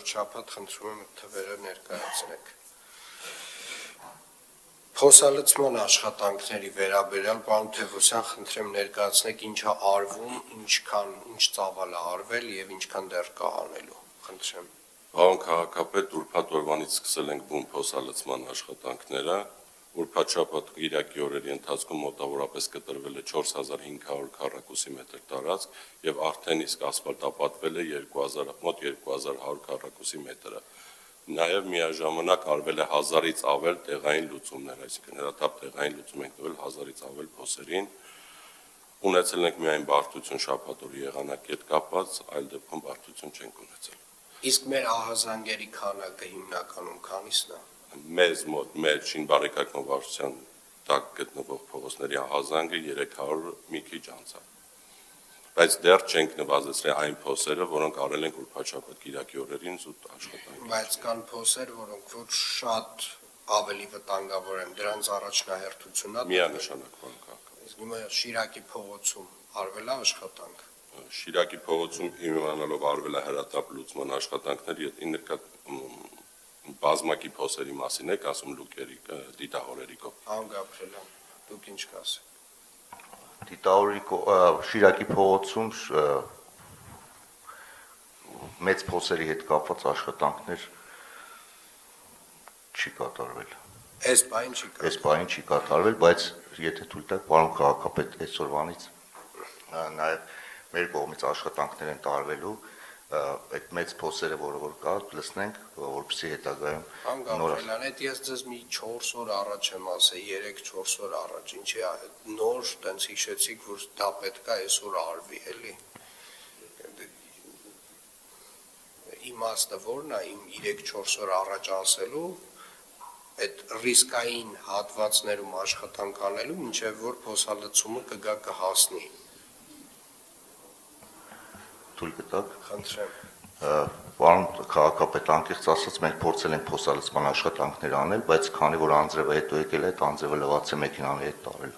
հաջորդ շաբաթ խնդրում եմ թվերը ներկայացնեք։ Փոսալցման աշխատանքների վերաբերյալ պարոն Թևոսյան, խնդրեմ ներկայացնեք ինչա արվում, ինչ ծավալ է արվել եւ ինչքան դեռ կա անելու։ Խնդրեմ։ Պարոն քաղաքապետ, ուրբաթ օրվանից սկսել ենք բուն փոսալցման աշխատանքները, ուրբաթ շաբաթ Կիրակի օրերի ընթացքում մոտավորապես կտրվել է 4500 քառակուսի մետր տարածք եւ արդեն իսկ ասֆալտապատվել է մոտ 2100 քառակուսի մետրը։ Նաեւ միաժամանակ արվել է 1000-ից ավել տեղային լուծումներ, այսինքն հրատապ տեղային լուծում ենք տվել 1000-ից ավել փոսերին։ Ունեցել ենք միայն բարդություն շաբաթ օրի եղանակի հետ կապված, այլ դեպքում բարդություն չենք ունեցել։ Իսկ մեր ահազանգերի քանակը հիմնականում քանիսն է։ Մեզ մոտ մեր շինբարեկարգման վարչության տակ գտնվող փողոցների ահազանգը 300 մի քիչ անցավ։ Բայց դեռ չենք նվազեցրել այն փոսերը, որոնք արել ենք ուրբաթ շաբաթ Կիրակի օրերին զուտ աշխատանք։ Բայց կան փոսեր, որոնք ոչ շատ ավելի վտանգավոր են, դրանց առաջնահերթությունն է։ Միանշանակ բան կա։ Իսկ հիմա Շիրակի փողոցում արվել է աշխատանք։ Շիրակի փողոցում իմանալով արվել է հրատապ լուծման աշխատանքներ, բազմակի փոսերի մասին եք ասում լուկերի դիտահորերի կողմ։ Պարոն Գաբրելյան, դուք ինչ կասեք։ Շիրակի փողոցում մեծ փոսերի հետ կապված աշխատանքներ չի կատարվել։ Այս բային չի կատարվել, բայց եթե թույլ տաք, պարոն քաղաքապետ, այսօրվանից նաև մեր կողմից աշխատանքներ են տարվելու այդ մեծ փոսերը, որ կա, լսնենք, որպեսզի հետագայում Անգամելան, այդ ես ձեզ մի 4 օր առաջ եմ ասել, 3-4 օր առաջ, ինչի նոր տենց հիշեցիք, որ դա պետք է այսօր արվի, էլի։ Իմաստը որն է իմ 3-4 օր առաջ ասելու, այդ ռիսկային հատվածներում աշխատանք անելու, մինչև որ փոսալցումը կգա կհասնի։ Թույլ կտաք։ Խնդրեմ։ Պարոն քաղաքապետ, անկեղծ ասած մենք փորձել ենք փոսալցման աշխատանքներ անել, բայց քանի որ անձրևը հետո եկել է, այդ անձրևը լվացե մեքենաների հետ տարել։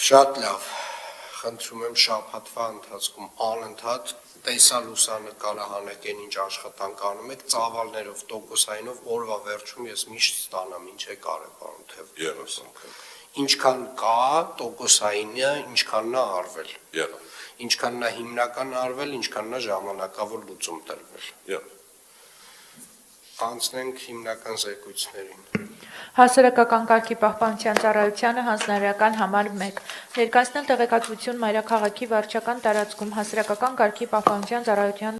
Շատ լավ։ Խնդրում եմ շաբաթվա ընթացքում անընդհատ տեսալուսանկարը հանեք այն ինչ աշխատանք անում եք, ծավալներով, տոկոսայինով օրվա վերջում ես միշտ ստանամ ինչ է կարել, պարոն Թևոսյան։ Ինչքան կա տոկոսայինը, ինչքանն է արվել։ Ինչքանն է հիմնական արվել, ինչքանն է ժամանակավոր լուծում տրվել։ Անցնենք հիմնական զեկույցներին։ Հասարակական կարգի պահպանության ծառայությանը հանձնարարական համար 1. Ներկայացնել տեղեկատվություն Մայրաքաղաքի վարչական տարածքում հասարակական կարգի պահպանության ծառայության